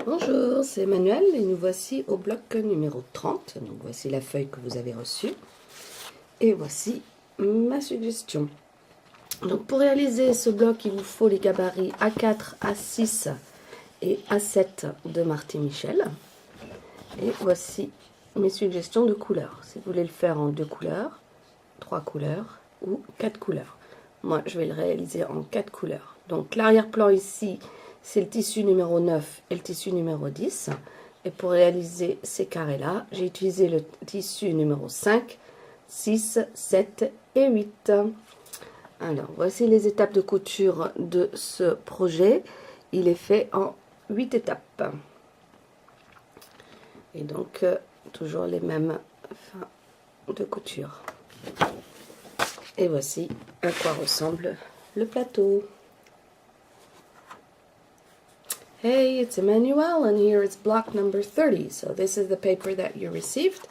Bonjour, c'est Emmanuel et nous voici au bloc numéro 30. Donc voici la feuille que vous avez reçue. Et voici ma suggestion. Donc pour réaliser ce bloc, il vous faut les gabarits A4, A6 et A7 de Marty Michel. Et voici mes suggestions de couleurs. Si vous voulez le faire en 2 couleurs, 3 couleurs ou 4 couleurs. Moi, je vais le réaliser en 4 couleurs. Donc l'arrière-plan ici, c'est le tissu numéro 9 et le tissu numéro 10. Et pour réaliser ces carrés-là, j'ai utilisé le tissu numéro 5, 6, 7 et 8. Alors, voici les étapes de couture de ce projet. Il est fait en 8 étapes. Et donc, toujours les mêmes fins de couture. Et voici à quoi ressemble le plateau. Hey, it's Emmanuel, and here is block number 30. So this is the paper that you received,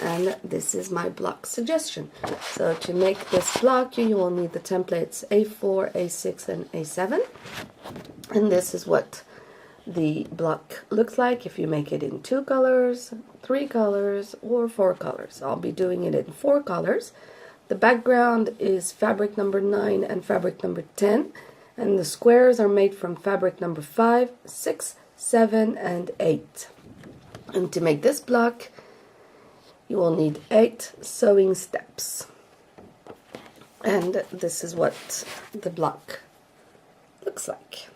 and this is my block suggestion. So to make this block, you will need the templates A4, A6, and A7. And this is what the block looks like if you make it in 2 colors, 3 colors, or 4 colors. I'll be doing it in 4 colors. The background is fabric number 9 and fabric number 10. And the squares are made from fabric number 5, 6, 7, and 8. And to make this block, you will need 8 sewing steps. And this is what the block looks like.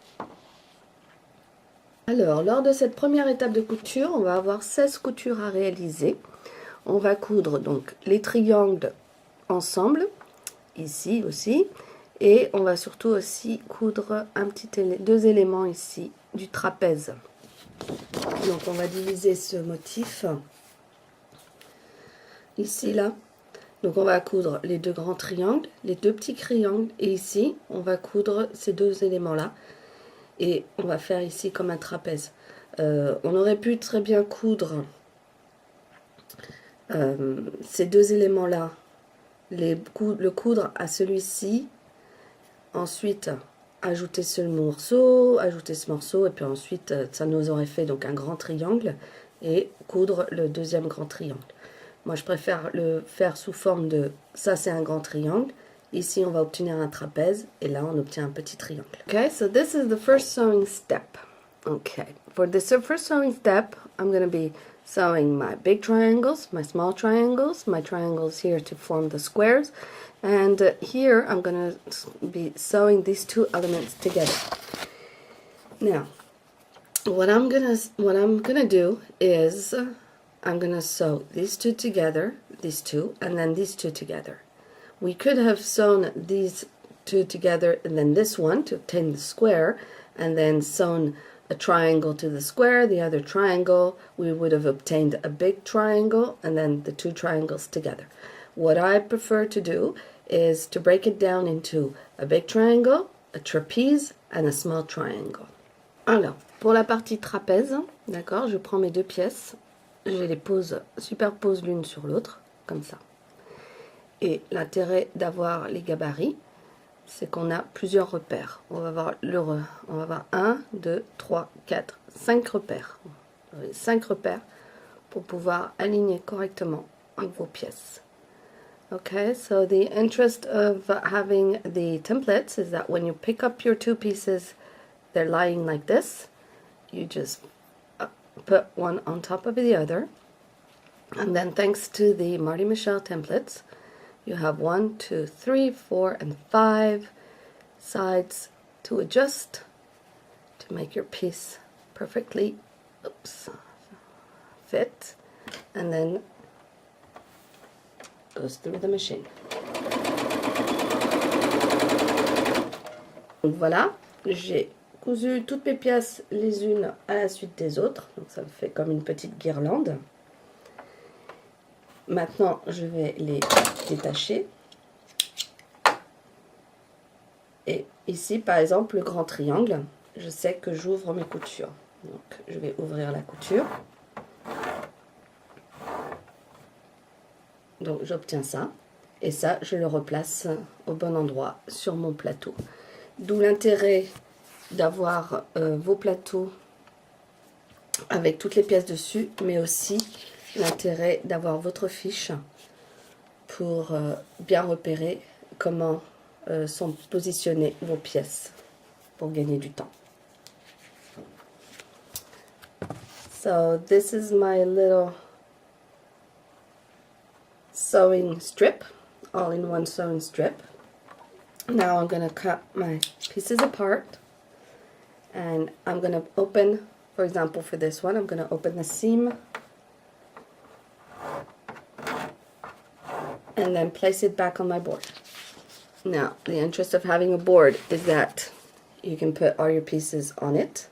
Alors, lors de cette première étape de couture, on va avoir 16 coutures à réaliser. On va coudre donc les triangles ensemble, ici aussi. Et on va surtout aussi coudre deux éléments ici du trapèze. Donc on va diviser ce motif ici, là. Donc on va coudre les 2 grands triangles, les 2 petits triangles. Et ici, on va coudre ces 2 éléments-là. Et on va faire ici comme un trapèze. On aurait pu très bien coudre ces 2 éléments-là, le coudre à celui-ci. Ensuite, ajouter ce morceau, et puis ensuite, ça nous aurait fait donc un grand triangle et coudre le deuxième grand triangle. Moi, je préfère le faire sous forme de, ça c'est un grand triangle, ici on va obtenir un trapèze, et là on obtient un petit triangle. Okay, so this is the first sewing step. Okay, for this first sewing step, I'm going to be sewing my big triangles, my small triangles, my triangles here to form the squares, and here I'm going to be sewing these 2 elements together. Now, what I'm gonna do is I'm gonna sew these 2 together, these 2, and then these 2 together. We could have sewn these 2 together and then this one to obtain the square, and then sewn a triangle to the square, the other triangle, we would have obtained a big triangle, and then the 2 triangles together. What I prefer to do is to break it down into a big triangle, a trapeze, and a small triangle. Alors, pour la partie trapèze, d'accord, je prends mes 2 pièces, je les superpose l'une sur l'autre, comme ça. Et l'intérêt d'avoir les gabarits, c'est qu'on a plusieurs repères. On va avoir 1, 2, 3, 4, 5 repères. 5 repères pour pouvoir aligner correctement vos pièces. Okay, so the interest of having the templates is that when you pick up your 2 pieces, they're lying like this. You just put one on top of the other. And then thanks to the Marty Michel templates, you have 1, 2, 3, 4, and 5 sides to adjust to make your piece perfectly fit, and then goes through the machine. Donc voilà, j'ai cousu toutes mes pièces les unes à la suite des autres, donc ça me fait comme une petite guirlande. Maintenant, je vais les détacher. Et ici, par exemple, le grand triangle, je sais que j'ouvre mes coutures. Donc, je vais ouvrir la couture. Donc, j'obtiens ça. Et ça, je le replace au bon endroit sur mon plateau. D'où l'intérêt d'avoir vos plateaux avec toutes les pièces dessus, mais aussi l'intérêt d'avoir votre fiche pour bien repérer comment sont positionnées vos pièces pour gagner du temps. So this is my little sewing strip, all-in-one sewing strip. Now I'm going to cut my pieces apart, and I'm going to open, for example for this one, I'm going to open the seam and then place it back on my board. Now, the interest of having a board is that you can put all your pieces on it.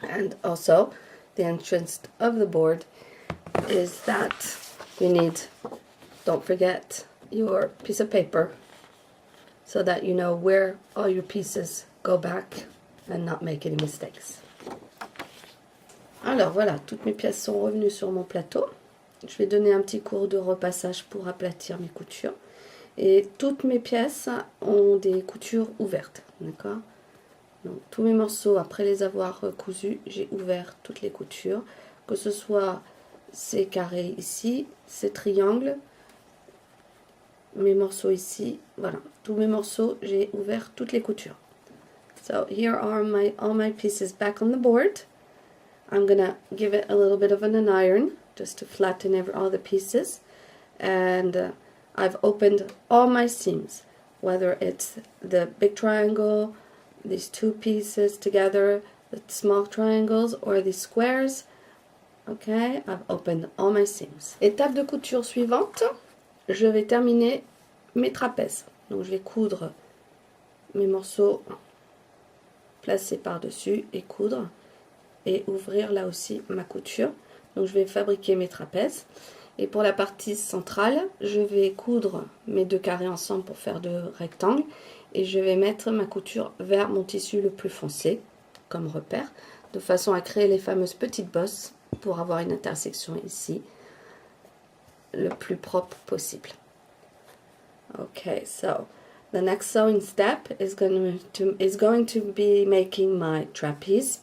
And also, the interest of the board is that you need, don't forget, your piece of paper so that you know where all your pieces go back and not make any mistakes. Alors voilà, toutes mes pièces sont revenues sur mon plateau. Je vais donner un petit cours de repassage pour aplatir mes coutures. Et toutes mes pièces ont des coutures ouvertes, d'accord? Donc tous mes morceaux, après les avoir cousus, j'ai ouvert toutes les coutures, que ce soit ces carrés ici, ces triangles, mes morceaux ici, voilà, tous mes morceaux, j'ai ouvert toutes les coutures. So here are all my pieces back on the board. I'm gonna give it a little bit of an iron just to flatten all the pieces, and I've opened all my seams, whether it's the big triangle, these two pieces together, the small triangles, or these squares. Okay, I've opened all my seams. Étape de couture suivante, je vais terminer mes trapèzes. Donc je vais coudre mes morceaux placés par-dessus et coudre et ouvrir là aussi ma couture. Donc je vais fabriquer mes trapèzes. Et pour la partie centrale, je vais coudre mes deux carrés ensemble pour faire deux rectangles. Et je vais mettre ma couture vers mon tissu le plus foncé, comme repère, de façon à créer les fameuses petites bosses pour avoir une intersection ici, le plus propre possible. Okay, so the next sewing step is going to be making my trapeze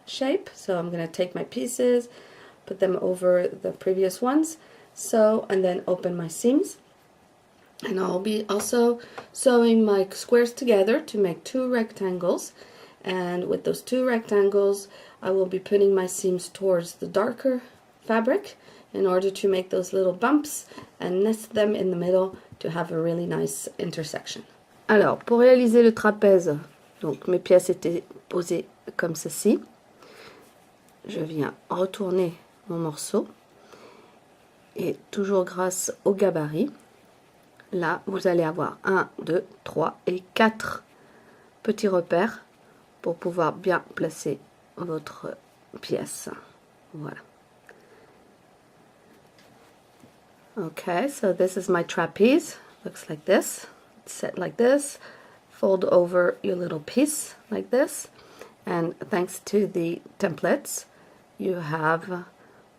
shape. So I'm going to take my pieces, put them over the previous ones, sew, and then open my seams. And I'll be also sewing my squares together to make two rectangles. And with those two rectangles, I will be putting my seams towards the darker fabric in order to make those little bumps and nest them in the middle to have a really nice intersection. Alors, pour réaliser le trapèze, donc mes pièces étaient posées comme ceci. Je viens retourner mon morceau et toujours grâce au gabarit, là vous allez avoir 1, 2, 3 et 4 petits repères pour pouvoir bien placer votre pièce. Voilà. Okay, so this is my trapeze. Looks like this. It's set like this. Fold over your little piece like this. And thanks to the templates, you have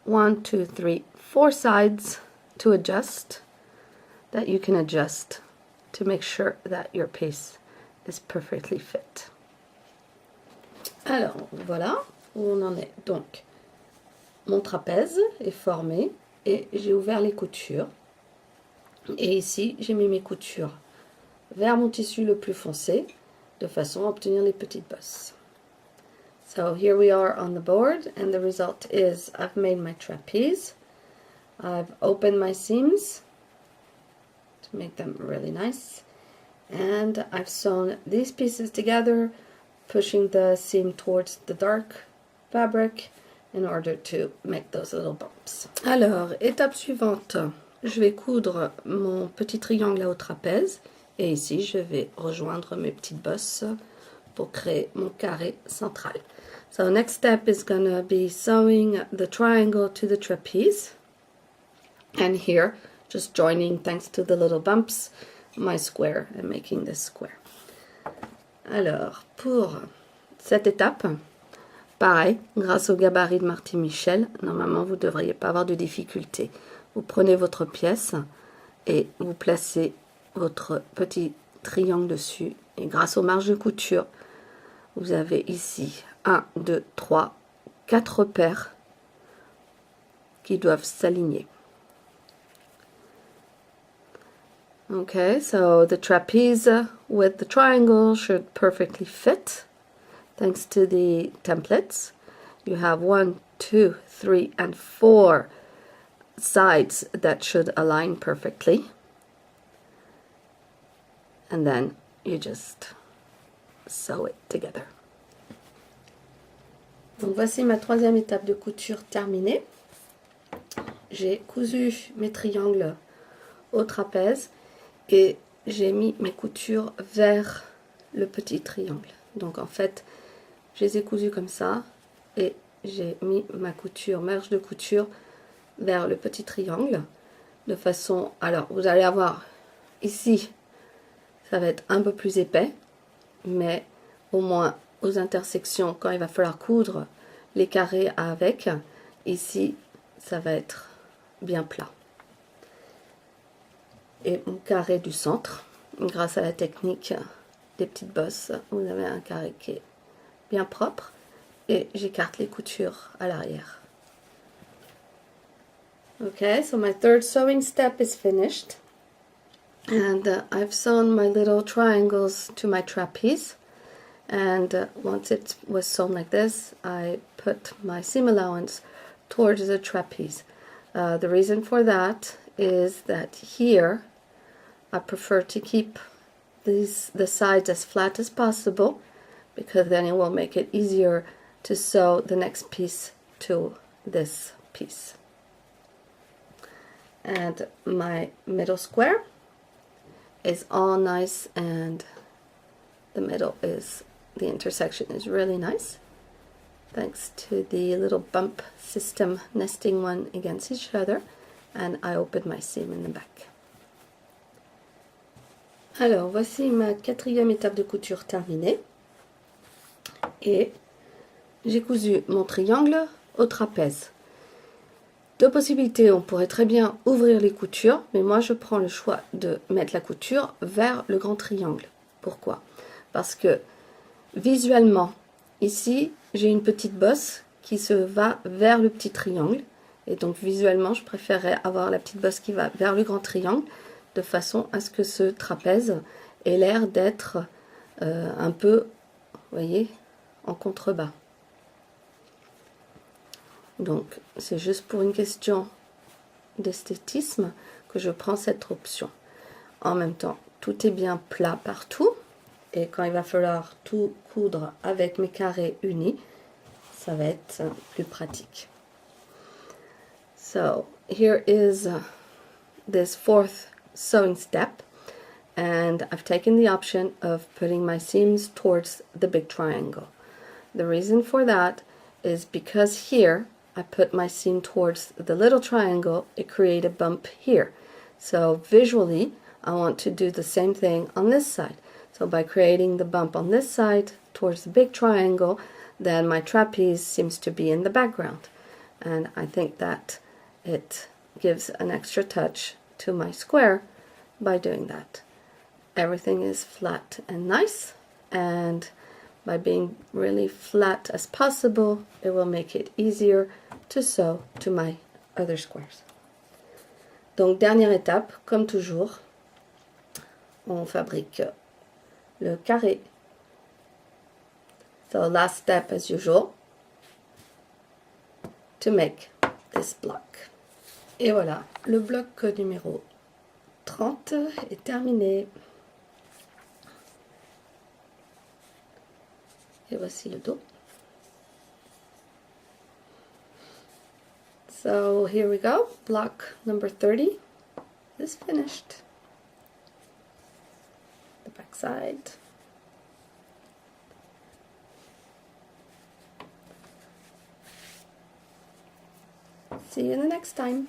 1, 2, 3, 4 sides to adjust that you can adjust to make sure that your piece is perfectly fit. Alors, voilà où on en est. Donc, mon trapèze est formé et j'ai ouvert les coutures. Et ici, j'ai mis mes coutures vers mon tissu le plus foncé de façon à obtenir les petites bosses. So here we are on the board, and the result is I've made my trapeze. I've opened my seams to make them really nice, and I've sewn these pieces together, pushing the seam towards the dark fabric in order to make those little bumps. Alors, étape suivante, je vais coudre mon petit triangle au trapèze, et ici je vais rejoindre mes petites bosses pour créer mon carré central. So next step is going to be sewing the triangle to the trapeze, and here just joining, thanks to the little bumps, my square and making this square. Alors, pour cette étape, pareil, grâce au gabarit de Marty Michel, normalement vous ne devriez pas avoir de difficulté. Vous prenez votre pièce et vous placez votre petit triangle dessus, et grâce aux marges de couture, vous avez ici 1, 2, 3, 4 paires qui doivent s'aligner. Okay, so the trapeze with the triangle should perfectly fit thanks to the templates. You have 1, 2, 3, and 4 sides that should align perfectly. And then you just sew it together. Donc voici ma 3e étape de couture terminée. J'ai cousu mes triangles au trapèze et j'ai mis mes coutures vers le petit triangle. Donc en fait, je les ai cousus comme ça et j'ai mis ma marge de couture vers le petit triangle de façon, alors vous allez avoir ici, ça va être un peu plus épais, mais au moins aux intersections, quand il va falloir coudre les carrés avec, ici ça va être bien plat. Et mon carré du centre, grâce à la technique des petites bosses, vous avez un carré qui est bien propre et j'écarte les coutures à l'arrière. Okay, so my 3rd sewing step is finished and I've sewn my little triangles to my trapeze, and once it was sewn like this, I put my seam allowance towards the trapeze. The reason for that is that here I prefer to keep the sides as flat as possible because then it will make it easier to sew the next piece to this piece. And my middle square is all nice and the intersection is really nice thanks to the little bump system nesting one against each other, and I opened my seam in the back. Alors, voici ma 4e étape de couture terminée. Et j'ai cousu mon triangle au trapèze. 2 possibilités, on pourrait très bien ouvrir les coutures, mais moi je prends le choix de mettre la couture vers le grand triangle. Pourquoi? Parce que visuellement, ici, j'ai une petite bosse qui se va vers le petit triangle. Et donc visuellement, je préférerais avoir la petite bosse qui va vers le grand triangle, de façon à ce que ce trapèze ait l'air d'être un peu, vous voyez, en contrebas. Donc c'est juste pour une question d'esthétisme que je prends cette option. En même temps, tout est bien plat partout, et quand il va falloir tout coudre avec mes carrés unis, ça va être plus pratique. So here is this 4th sewing step, and I've taken the option of putting my seams towards the big triangle. The reason for that is because here I put my seam towards the little triangle, it created a bump here. So visually I want to do the same thing on this side. So by creating the bump on this side towards the big triangle, then my trapeze seems to be in the background, and I think that it gives an extra touch to my square by doing that. Everything is flat and nice, and by being really flat as possible, it will make it easier to sew to my other squares. Donc dernière étape, comme toujours, on fabrique le carré. So last step as usual to make this block. Et voilà, le bloc numéro 30 est terminé. Et voici le dos. So here we go, block number 30 is finished. The back side. See you the next time.